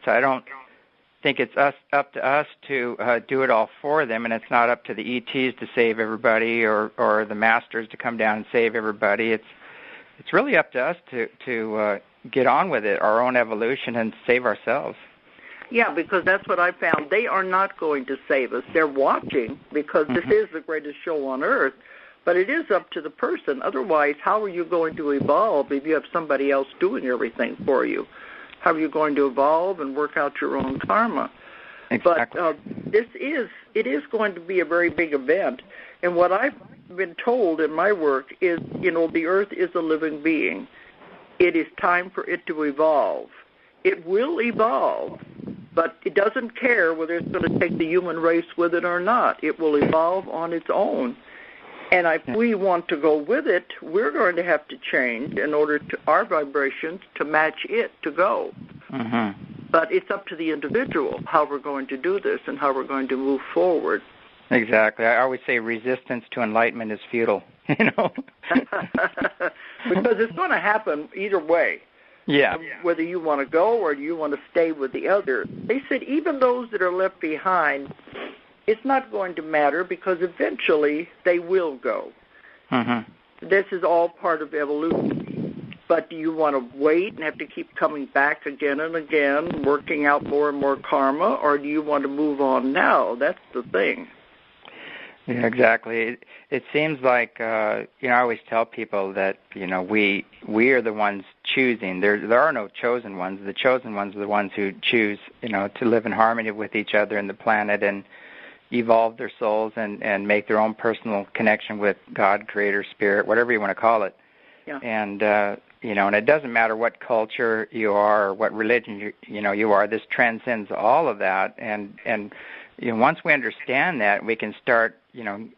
So I don't think it's up to us to do it all for them, and it's not up to the ETs to save everybody or the masters to come down and save everybody. It's really up to us to get on with it, our own evolution, and save ourselves. Yeah, because that's what I found. They are not going to save us. They're watching because this is the greatest show on earth, but it is up to the person. Otherwise, how are you going to evolve if you have somebody else doing everything for you? How are you going to evolve and work out your own karma? Exactly. But it is going to be a very big event. And what I've been told in my work is, the earth is a living being. It is time for it to evolve. It will evolve, but it doesn't care whether it's going to take the human race with it or not. It will evolve on its own. And if we want to go with it, we're going to have to change in order to our vibrations to match it to go. But it's up to the individual how we're going to do this and how we're going to move forward. Exactly. I always say resistance to enlightenment is futile, Because it's going to happen either way. Yeah. Whether you want to go or you want to stay with the other. They said even those that are left behind, it's not going to matter because eventually they will go. This is all part of evolution. But do you want to wait and have to keep coming back again and again, working out more and more karma, or do you want to move on now? That's the thing. Yeah, exactly. It seems like, I always tell people that, we are the ones choosing. There are no chosen ones. The chosen ones are the ones who choose, to live in harmony with each other and the planet and evolve their souls and make their own personal connection with God, Creator, Spirit, whatever you want to call it. Yeah. And, and it doesn't matter what culture you are or what religion you are. This transcends all of that. And once we understand that, we can start,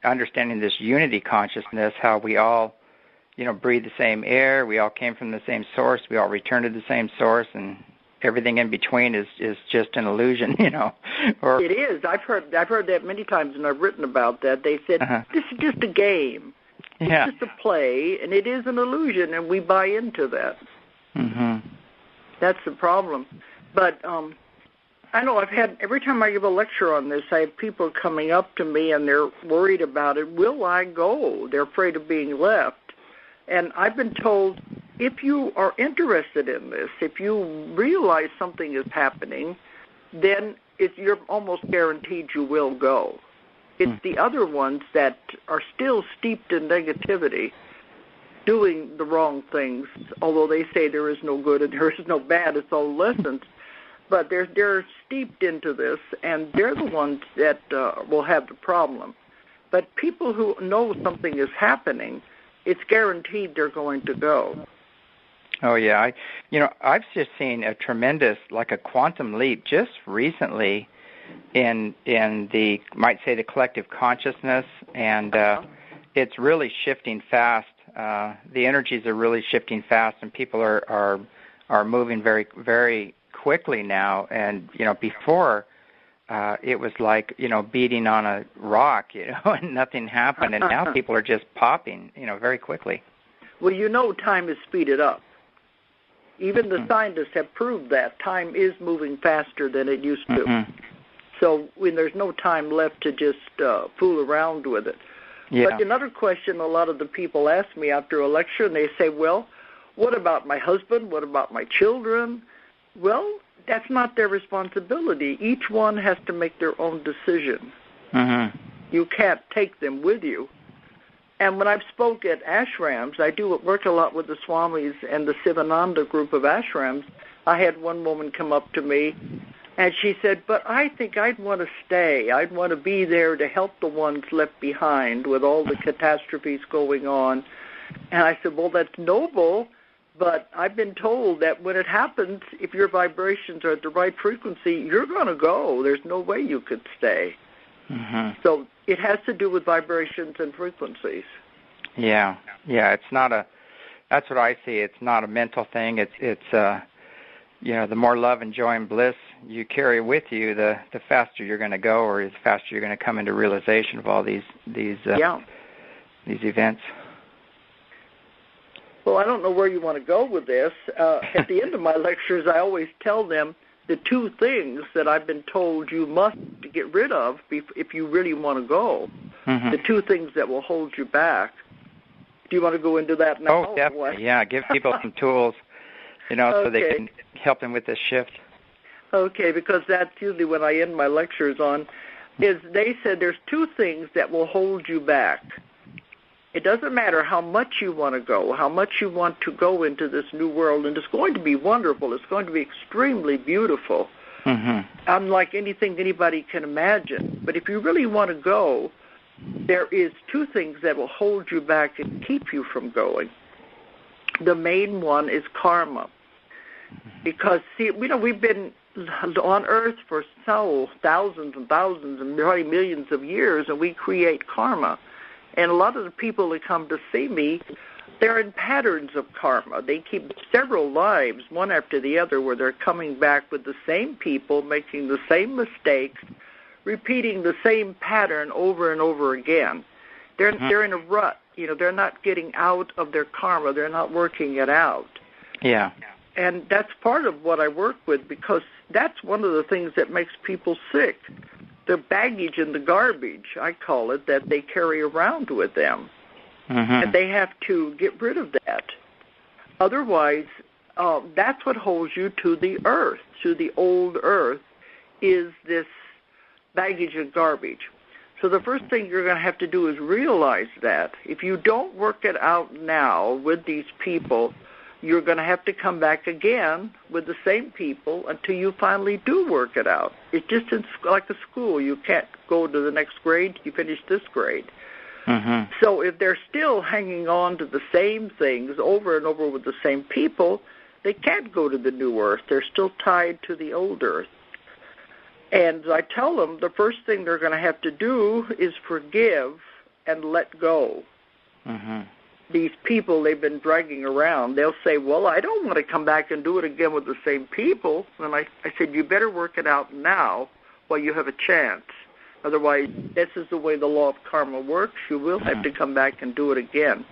understanding this unity consciousness, how we all, breathe the same air, we all came from the same source, we all return to the same source, and everything in between is just an illusion, Or it is. I've heard that many times, and I've written about that. They said, this is just a game. Yeah. It's just a play, and it is an illusion, and we buy into that. That's the problem. But I know every time I give a lecture on this, I have people coming up to me, and they're worried about it. Will I go? They're afraid of being left. And I've been told, if you are interested in this, if you realize something is happening, then you're almost guaranteed you will go. It's the other ones that are still steeped in negativity, doing the wrong things, although they say there is no good and there is no bad, it's all lessons. But they're steeped into this, and they're the ones that will have the problem. But people who know something is happening, it's guaranteed they're going to go. Oh, yeah. I've just seen a tremendous, like a quantum leap just recently in the, might say, the collective consciousness, and it's really shifting fast. The energies are really shifting fast, and people are moving very, very quickly now. And, before it was like, beating on a rock, and nothing happened, and now people are just popping, very quickly. Well, time is speeded up. Even the scientists have proved that time is moving faster than it used to. So when there's no time left to just fool around with it. Yeah. But another question a lot of the people ask me after a lecture, and they say, well, what about my husband? What about my children? Well, that's not their responsibility. Each one has to make their own decision. You can't take them with you. And when I've spoke at ashrams, I do work a lot with the Swamis and the Sivananda group of ashrams. I had one woman come up to me, and she said, but I think I'd want to stay. I'd want to be there to help the ones left behind with all the catastrophes going on. And I said, well, that's noble, but I've been told that when it happens, if your vibrations are at the right frequency, you're going to go. There's no way you could stay. So it has to do with vibrations and frequencies. Yeah. It's not that's what I see. It's not a mental thing. It's the more love and joy and bliss you carry with you, the faster you're going to go, or the faster you're going to come into realization of all these events. Well, I don't know where you want to go with this. At the end of my lectures, I always tell them, the two things that I've been told you must get rid of if you really want to go. Mm-hmm. The two things that will hold you back. Do you want to go into that now? Oh, definitely. Yeah, give people some tools, so they can help them with this shift. Okay, because that's usually what I end my lectures on, is they said there's two things that will hold you back. It doesn't matter how much you want to go, how much you want to go into this new world, and it's going to be wonderful. It's going to be extremely beautiful, unlike anything anybody can imagine. But if you really want to go, there is two things that will hold you back and keep you from going. The main one is karma. Because, see, we've been on Earth for thousands and thousands and probably millions of years, and we create karma. And a lot of the people that come to see me, they're in patterns of karma. They keep several lives, one after the other, where they're coming back with the same people, making the same mistakes, repeating the same pattern over and over again. They're in a rut. They're not getting out of their karma. They're not working it out. Yeah. And that's part of what I work with, because that's one of the things that makes people sick. The baggage and the garbage, I call it, that they carry around with them. And they have to get rid of that. Otherwise, that's what holds you to the earth, to the old earth, is this baggage and garbage. So the first thing you're going to have to do is realize that. If you don't work it out now with these people, you're going to have to come back again with the same people until you finally do work it out. It's just like a school. You can't go to the next grade. You finish this grade. So if they're still hanging on to the same things over and over with the same people, they can't go to the new earth. They're still tied to the old earth. And I tell them the first thing they're going to have to do is forgive and let go. These people they've been dragging around, they'll say, well, I don't want to come back and do it again with the same people. And I said, you better work it out now while you have a chance. Otherwise, this is the way the law of karma works. You will have to come back and do it again.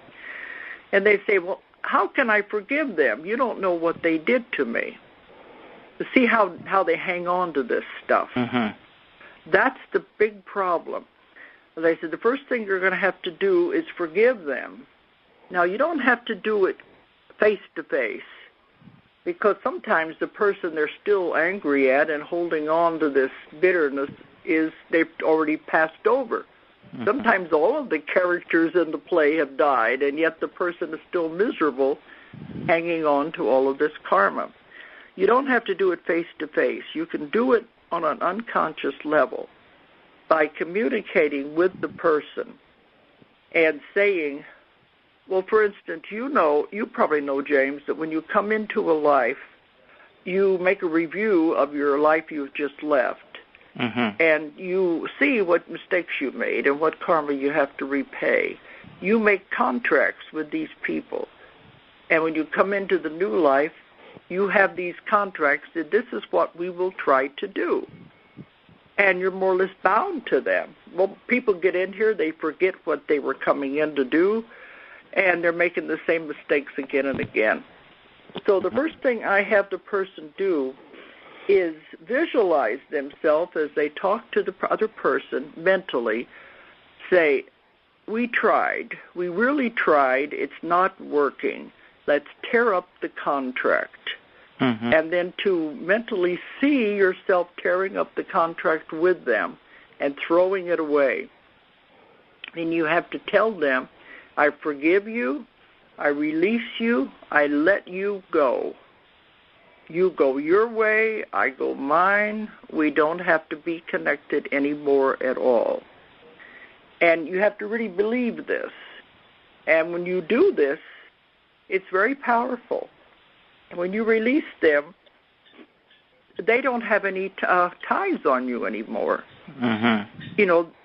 And they say, well, how can I forgive them? You don't know what they did to me. To see how they hang on to this stuff. That's the big problem. They said the first thing you're going to have to do is forgive them. Now, you don't have to do it face-to-face, because sometimes the person they're still angry at and holding on to this bitterness is they've already passed over. Sometimes all of the characters in the play have died, and yet the person is still miserable, hanging on to all of this karma. You don't have to do it face-to-face. You can do it on an unconscious level by communicating with the person and saying, well, for instance, you probably know, James, that when you come into a life, you make a review of your life you've just left. And you see what mistakes you made and what karma you have to repay. You make contracts with these people. And when you come into the new life, you have these contracts that this is what we will try to do. And you're more or less bound to them. Well, people get in here, they forget what they were coming in to do, and they're making the same mistakes again and again. So the first thing I have the person do is visualize themselves as they talk to the other person mentally, say, we tried, we really tried, it's not working. Let's tear up the contract. And then to mentally see yourself tearing up the contract with them and throwing it away. And you have to tell them, I forgive you, I release you, I let you go. You go your way, I go mine. We don't have to be connected anymore at all. And you have to really believe this. And when you do this, it's very powerful. And when you release them, they don't have any ties on you anymore.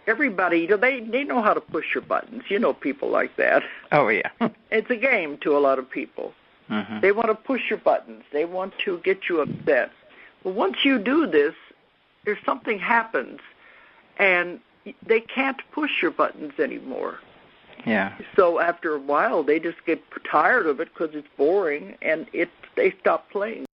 Everybody, they know how to push your buttons. People like that. Oh, yeah. It's a game to a lot of people. They want to push your buttons. They want to get you upset. Well, once you do this, there's something happens, and they can't push your buttons anymore. Yeah. So after a while, they just get tired of it because it's boring, and they stop playing.